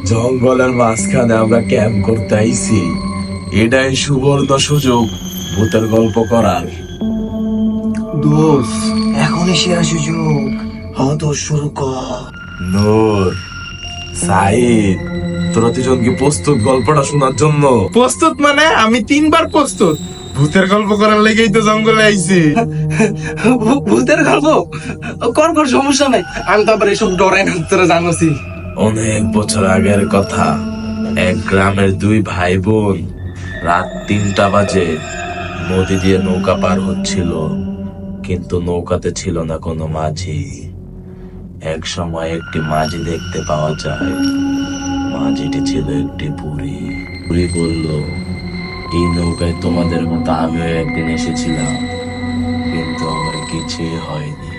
জঙ্গলের মাঝখানে আমরা ক্যাম্প করতে আইছি। এটাই সুবর্ণ সুযোগ ভূতের গল্প করার। দোস্ত এখনই সেরা সুযোগ। দোস্ত শুরু কর। নূর, সাইদ, তোরা দুজন কি প্রস্তুত গল্পটা শোনার জন্য? প্রস্তুত মানে আমি 3 বার প্রস্তুত। ভূতের গল্প করার লেগেই তো জঙ্গলে আইছি। ভূতের গল্প কর কর, সমস্যা নাই। আমি তো আবার এসব ডরাই না, তোরা জানোসি। অনেক বছর আগের কথা। এক গ্রামের 2 ভাই বোন রাত 3টা বাজে নদী দিয়ে নৌকা পার হচ্ছিল, কিন্তু নৌকাতে ছিল না কোনো মাঝি। এক সময় একটি মাঝি দেখতে পাওয়া যায়। মাঝিটি ছিল একটি বুড়ি। বুড়ি বলল, এই নৌকায় তোমাদের মতো আমিও একদিন এসেছিলাম, কিন্তু আমার কিছুই হয়নি।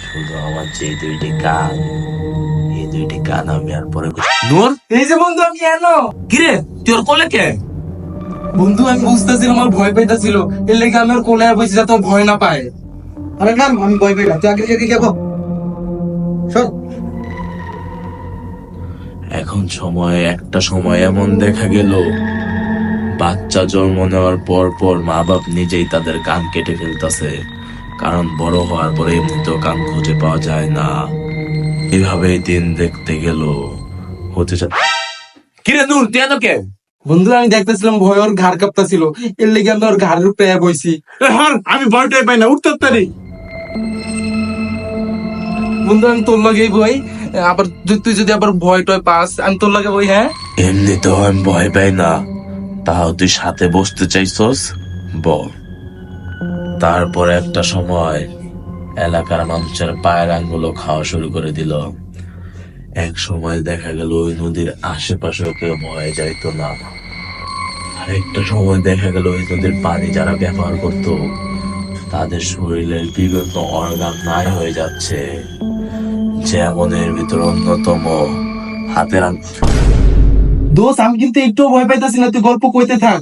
শুধু আমার যে 2টি কান, এই 2টি কান আমি আর পরে। নূর, এই যে বন্ধু, আমি এনো। কিরে তোর কোলে কে? বন্ধু আমি বুঝতেছিলাম আমার ভয় পাইতেছিল, এর লেগে আমি ওর কোলে আর বসে যাতে ও ভয় না পায়। আরে না, আমি ভয় পাই না, তুই আগে থেকে যাবো। শোন, এখন একটা সময় এমন দেখা গেল, বাচ্চা জন্ম নেওয়ার পর পর মা বাপ নিজেই তাদের কান কেটে ফেলতেছে, কারণ বড় হওয়ার পরে এমনিতেও কান খুঁজে পাওয়া যায় না। এভাবেই দিন দেখতে গেল। কিরে নূর, তুই এত কে? বন্ধু আমি দেখতেছিলাম ভয় ওর ঘাড় কাঁপতাছিল, এর লেগে আমি ওর ঘাড়ের উপরে বইছি। আমি ভয়টাই পাই না, উঠতে পারি। বন্ধু আমি তোর লগেই বই, আবার তুই যদি আবার ভয় টয় পাস, আমি তোর লগে বই। হ্যাঁ এমনিতেও আমি ভয় পাই না, তাও তুই সাথে বসতে চাইছস, বল। তারপর একটা সময় এলাকার মানুষের পায়ের আঙ্গুলো খাওয়া শুরু করে দিল। এক সময় দেখা গেল ওই নদীর আশেপাশেও কেউ ভয়ে যাইতো না। আরেকটা সময় দেখা গেল ওই নদীর পানি যারা ব্যবহার করত, তাদের শরীরের বিভিন্ন অর্গান নাই হয়ে যাচ্ছে। যেমন এর ভিতর অন্যতম হাতের আঙ্গুল। দোস্ত, আমি কিন্তু একটু ভয় পাইতাছি না, তুই গল্প কইতে থাক।